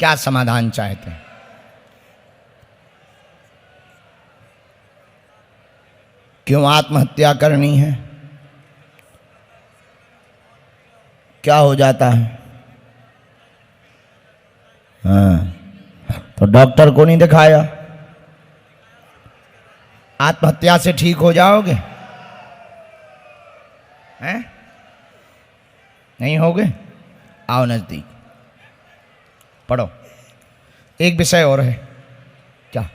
क्या समाधान चाहते हैं? क्यों आत्महत्या करनी है? क्या हो जाता है? हाँ, तो डॉक्टर को नहीं दिखाया? आत्महत्या से ठीक हो जाओगे? हैं? नहीं होगे? आओ नजदीक, पढ़ो। एक विषय और है। क्या?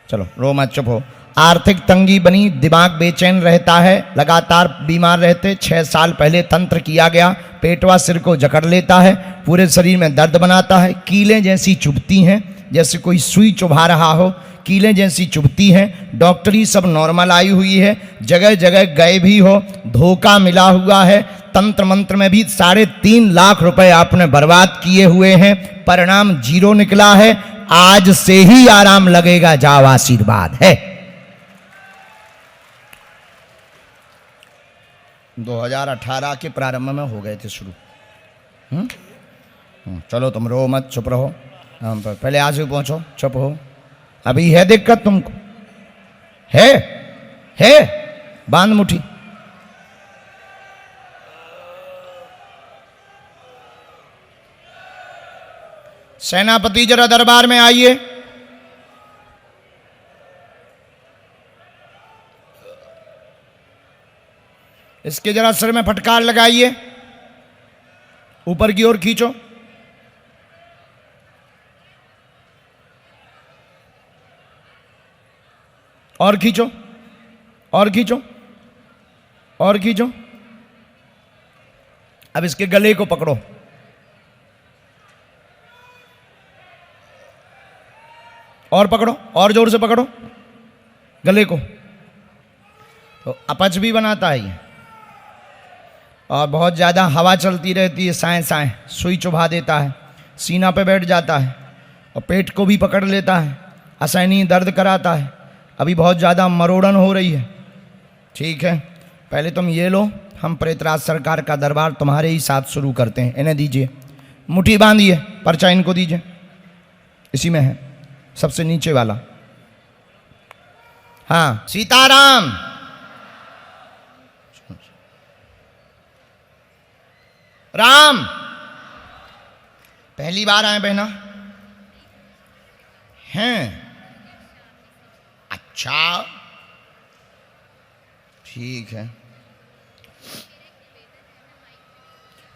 चलो रो मत, चुप हो। आर्थिक तंगी बनी, दिमाग बेचैन रहता है, लगातार बीमार रहते। 6 साल पहले तंत्र किया गया, पेटवा सिर को जकड़ लेता है, पूरे शरीर में दर्द बनाता है, कीलें जैसी चुभती हैं, जैसे कोई सुई चुभा रहा हो, कीलें जैसी चुभती हैं। डॉक्टरी सब नॉर्मल आई हुई है, जगह जगह गए भी हो, धोखा मिला हुआ है। तंत्र मंत्र में भी 3.5 लाख रुपए आपने बर्बाद किए हुए हैं, परिणाम 0 निकला है। आज से ही आराम लगेगा, जाओ, आशीर्वाद है। 2018 के प्रारंभ में हो गए थे शुरू। चलो तुम रो मत, चुप रहो। पहले आज भी पहुंचो, चुप हो। अभी है दिक्कत तुमको? है बांध मुट्ठी। सेनापति जरा दरबार में आइए। इसके जरा सिर में फटकार लगाइए, ऊपर की ओर खींचो। और खींचो, और खींचो, और खींचो। अब इसके गले को पकड़ो। और पकड़ो, और जोर से पकड़ो गले को। तो अपच भी बनाता है ये, और बहुत ज़्यादा हवा चलती रहती है, साएं साएं सुई चुभा देता है, सीना पे बैठ जाता है और पेट को भी पकड़ लेता है, असहनीय दर्द कराता है। अभी बहुत ज़्यादा मरोड़न हो रही है। ठीक है, पहले तुम ये लो, हम प्रेतराज सरकार का दरबार तुम्हारे ही साथ शुरू करते हैं। इन्हें दीजिए, मुट्ठी बांधिए, पर्चा इनको दीजिए, इसी में है, सबसे नीचे वाला। हाँ, सीताराम। राम। पहली बार आए बहना? हैं? अच्छा, ठीक है।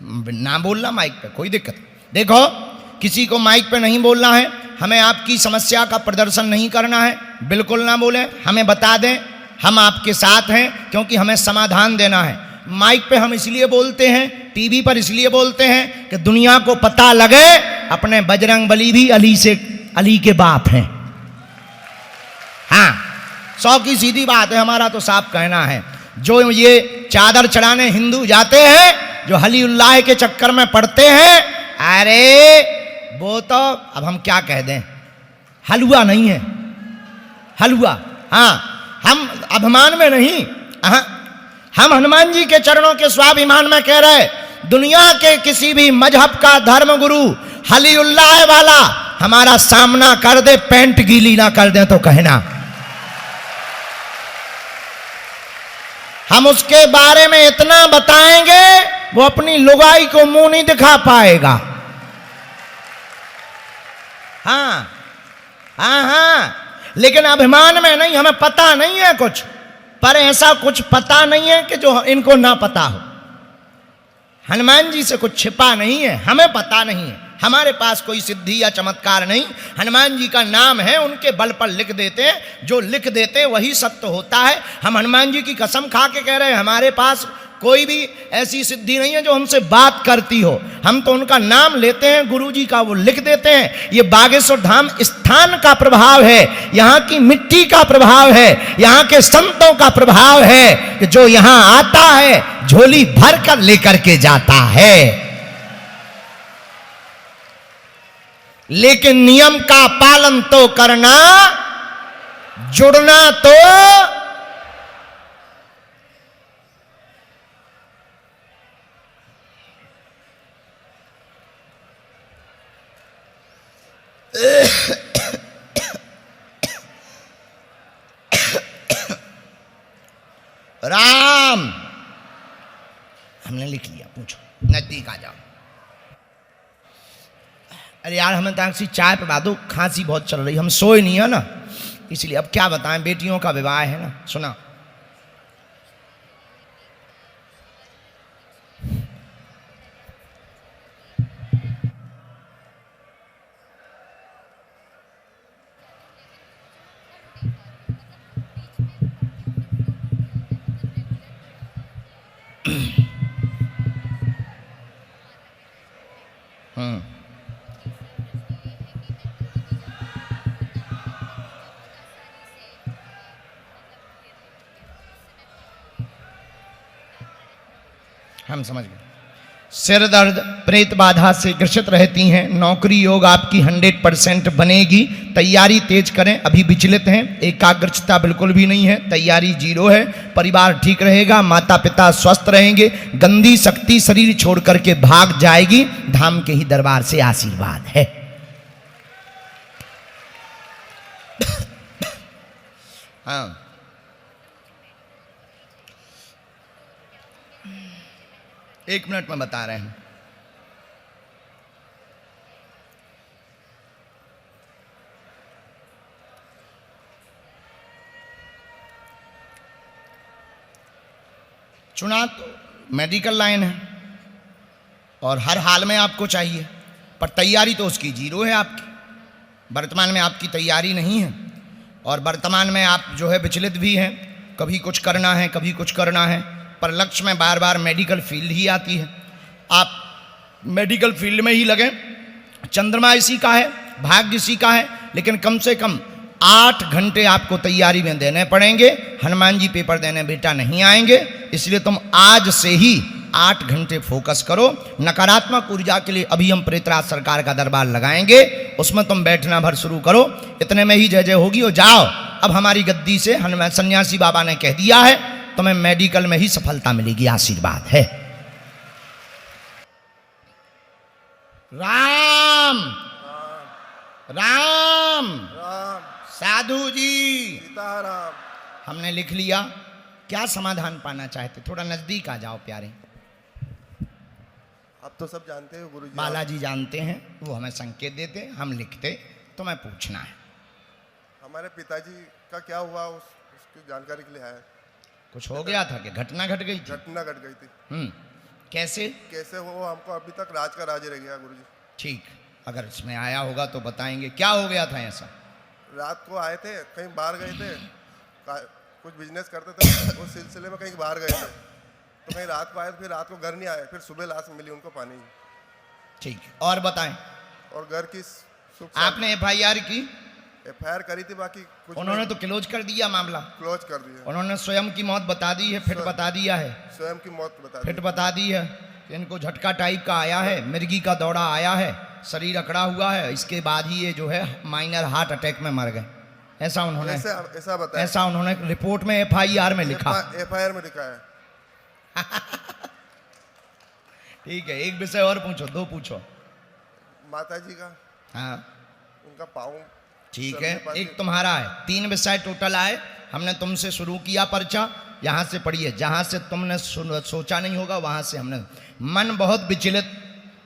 ना बोलना माइक पे, कोई दिक्कत। देखो, किसी को माइक पे नहीं बोलना है, हमें आपकी समस्या का प्रदर्शन नहीं करना है, बिल्कुल ना बोलें, हमें बता दें, हम आपके साथ हैं, क्योंकि हमें समाधान देना है। माइक पे हम इसलिए बोलते हैं, टीवी पर इसलिए बोलते हैं कि दुनिया को पता लगे अपने बजरंग बली भी अली के बाप हैं। हाँ, 100 की सीधी बात है, हमारा तो साफ कहना है। जो ये चादर चढ़ाने हिंदू जाते हैं, जो हली उल्लाह के चक्कर में पड़ते हैं, अरे वो तो अब हम क्या कह दें, हलवा नहीं है, हलवा। हाँ, हम अभिमान में नहीं, हम हनुमान जी के चरणों के स्वाभिमान में कह रहे, दुनिया के किसी भी मजहब का धर्म गुरु हली उल्लाह वाला हमारा सामना कर दे, पैंट गीली ना कर दे तो कहना, हम उसके बारे में इतना बताएंगे वो अपनी लुगाई को मुंह नहीं दिखा पाएगा। हाँ हाँ हाँ, लेकिन अभिमान में नहीं, हमें पता नहीं है कुछ, पर ऐसा कुछ पता नहीं है कि जो इनको ना पता हो। हनुमान जी से कुछ छिपा नहीं है, हमें पता नहीं है, हमारे पास कोई सिद्धि या चमत्कार नहीं। हनुमान जी का नाम है, उनके बल पर लिख देते हैं, जो लिख देते हैं वही सत्य होता है। हम हनुमान जी की कसम खा के कह रहे हैं, हमारे पास कोई भी ऐसी सिद्धि नहीं है जो हमसे बात करती हो। हम तो उनका नाम लेते हैं, गुरु जी का, वो लिख देते हैं। ये बागेश्वर धाम स्थान का प्रभाव है, यहाँ की मिट्टी का प्रभाव है, यहाँ के संतों का प्रभाव है कि जो यहाँ आता है झोली भर कर लेकर के जाता है। लेकिन नियम का पालन तो करना, जुड़ना तो राम, हमने लिख लिया, पूछो, नजदीक आ जाओ। अरे यार हमें ताकि चाय पिला दो, खांसी बहुत चल रही, हम सोए नहीं है ना, इसलिए अब क्या बताएं, बेटियों का विवाह है ना। सुना, हम समझ गए। सिर दर्द, प्रेत बाधा से ग्रसित रहती हैं, नौकरी योग आपकी 100% बनेगी, तैयारी तेज करें, अभी विचलित हैं, एकाग्रता बिल्कुल भी नहीं है, तैयारी 0 है, परिवार ठीक रहेगा, माता पिता स्वस्थ रहेंगे, गंदी शक्ति शरीर छोड़ करके भाग जाएगी, धाम के ही दरबार से आशीर्वाद है। हाँ, एक मिनट में बता रहे हैं। चुना तो मेडिकल लाइन है और हर हाल में आपको चाहिए, पर तैयारी तो उसकी 0 है आपकी। वर्तमान में आपकी तैयारी नहीं है और वर्तमान में आप जो है विचलित भी हैं, कभी कुछ करना है कभी कुछ करना है, पर लक्ष्य में बार बार मेडिकल फील्ड ही आती है। आप मेडिकल फील्ड में ही लगें, चंद्रमा इसी का है, भाग्य इसी का है, लेकिन कम से कम 8 घंटे आपको तैयारी में देने पड़ेंगे। हनुमान जी पेपर देने बेटा नहीं आएंगे, इसलिए तुम आज से ही 8 घंटे फोकस करो। नकारात्मक ऊर्जा के लिए अभी हम प्रेतराज सरकार का दरबार लगाएंगे, उसमें तुम बैठना भर शुरू करो, इतने में ही जय जय होगी और जाओ। अब हमारी गद्दी से हनुमान सन्यासी बाबा ने कह दिया है, तुम्हें मेडिकल में ही सफलता मिलेगी, आशीर्वाद है। राम राम, राम, साधु जी, सीताराम। हमने लिख लिया। क्या समाधान पाना चाहते, थोड़ा नजदीक आ जाओ प्यारे। आप तो सब जानते हो गुरुजी। बालाजी जानते हैं, वो हमें संकेत देते, हम लिखते, तुम्हें पूछना है। हमारे पिताजी का क्या हुआ उसकी जानकारी के लिए आया। कुछ हो गया था कि घटना घट गई थी? घटना घट गई थी। कैसे? कैसे हो हमको अभी तक राज का राज रह गया गुरुजी। ठीक, अगर इसमें आया होगा तो बताएंगे क्या हो गया था ऐसा। रात को आए थे, कहीं बाहर गए थे, कुछ बिजनेस करते थे, उस सिलसिले में कहीं बाहर गए थे, तो कहीं रात को आए, फिर रात को घर नहीं आए, फिर सुबह लाश मिली उनको पानी। ठीक, और बताएं। और घर की आपने FIR की? FIR करी थी, बाकी कुछ उन्होंने तो क्लोज कर दिया मामला। क्लोज कर दिया। उन्होंने स्वयं की मौत बता दी है, फिट बता दिया है, स्वयं की मौत बता दी, फिट बता दी है। इनको झटका टाइप का आया है, मिर्गी का दौरा आया है, शरीर अकड़ा हुआ है, इसके बाद ही ये जो है माइनर हार्ट अटैक में मर गए, ऐसा उन्होंने ऐसा बताया, ऐसा उन्होंने रिपोर्ट में FIR में लिखा। FIR में लिखा है। ठीक है, एक विषय और पूछो, 2 पूछो। माता जी का, हाँ उनका पाँव। ठीक है, एक तुम्हारा है, 3 विषय टोटल आए। हमने तुमसे शुरू किया पर्चा, यहाँ से पढ़िए, जहाँ से तुमने सोचा नहीं होगा वहाँ से हमने। मन बहुत विचलित,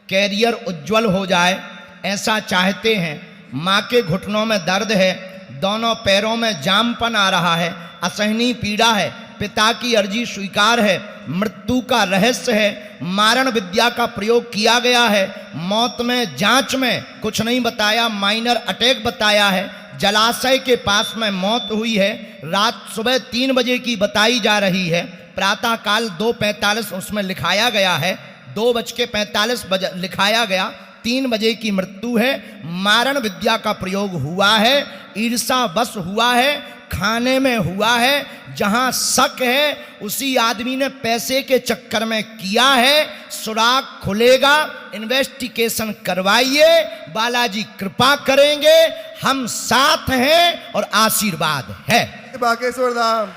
कैरियर उज्जवल हो जाए ऐसा चाहते हैं, माँ के घुटनों में दर्द है, दोनों पैरों में जामपन आ रहा है, असहनीय पीड़ा है, पिता की अर्जी स्वीकार है, मृत्यु का रहस्य है, मारण विद्या का प्रयोग किया गया है, मौत में जांच में कुछ नहीं बताया, माइनर अटैक बताया है, जलाशय के पास में मौत हुई है, रात सुबह 3 बजे की बताई जा रही है, प्रातः काल 2:45 उसमें लिखाया गया है, 2:45 लिखाया गया, 3 बजे की मृत्यु है, मारण विद्या का प्रयोग हुआ है, ईर्षा वश हुआ है, खाने में हुआ है, जहां शक है उसी आदमी ने पैसे के चक्कर में किया है, सुराग खुलेगा, इन्वेस्टिगेशन करवाइए, बालाजी कृपा करेंगे, हम साथ हैं और आशीर्वाद है। बागेश्वर धाम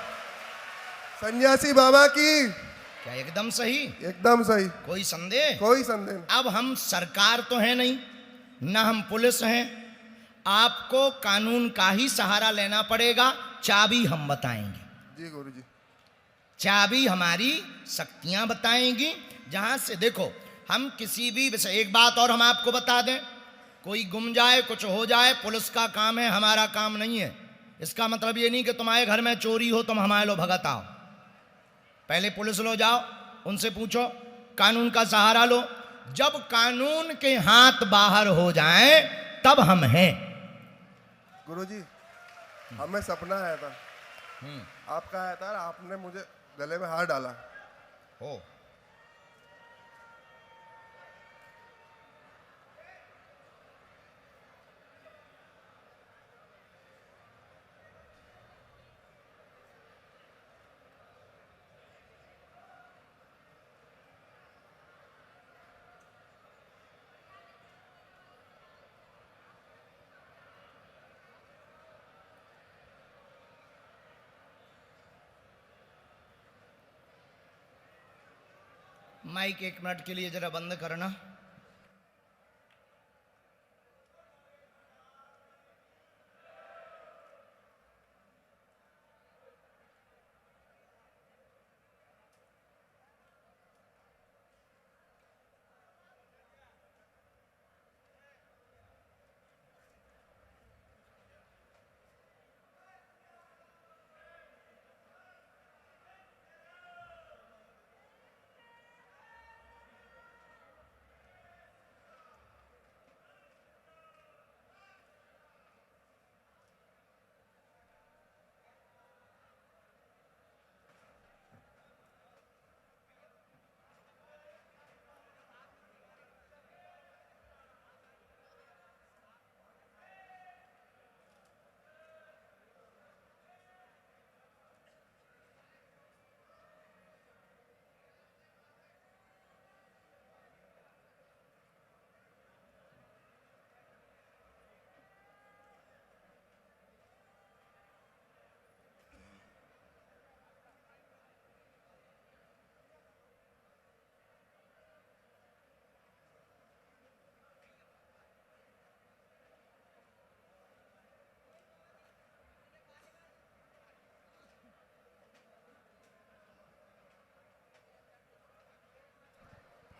सन्यासी बाबा की। क्या एकदम सही? एकदम सही, कोई संदेह? कोई संदेह। अब हम सरकार तो है नहीं, ना हम पुलिस हैं, आपको कानून का ही सहारा लेना पड़ेगा, चाबी हम बताएंगे। जी गुरुजी। चाबी हमारी शक्तियां बताएंगी, जहां से देखो हम किसी भी विषय, एक बात और हम आपको बता दें, कोई गुम जाए कुछ हो जाए पुलिस का काम है, हमारा काम नहीं है। इसका मतलब ये नहीं कि तुम्हारे घर में चोरी हो तुम हमारे लो भगत आओ। पहले पुलिस लो जाओ, उनसे पूछो, कानून का सहारा लो। जब कानून के हाथ बाहर हो जाएं तब हम हैं। गुरुजी हमें सपना आया था, आपका आया था, आपने मुझे गले में हार डाला। हो माइक 1 मिनट के लिए जरा बंद करना।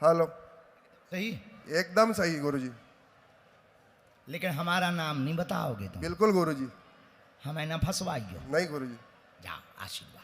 हेलो। सही, एकदम सही गुरुजी। लेकिन हमारा नाम नहीं बताओगे तुम। बिल्कुल गुरुजी। हमें न फंसवाइयो। नहीं गुरुजी। जा आशीर्वाद।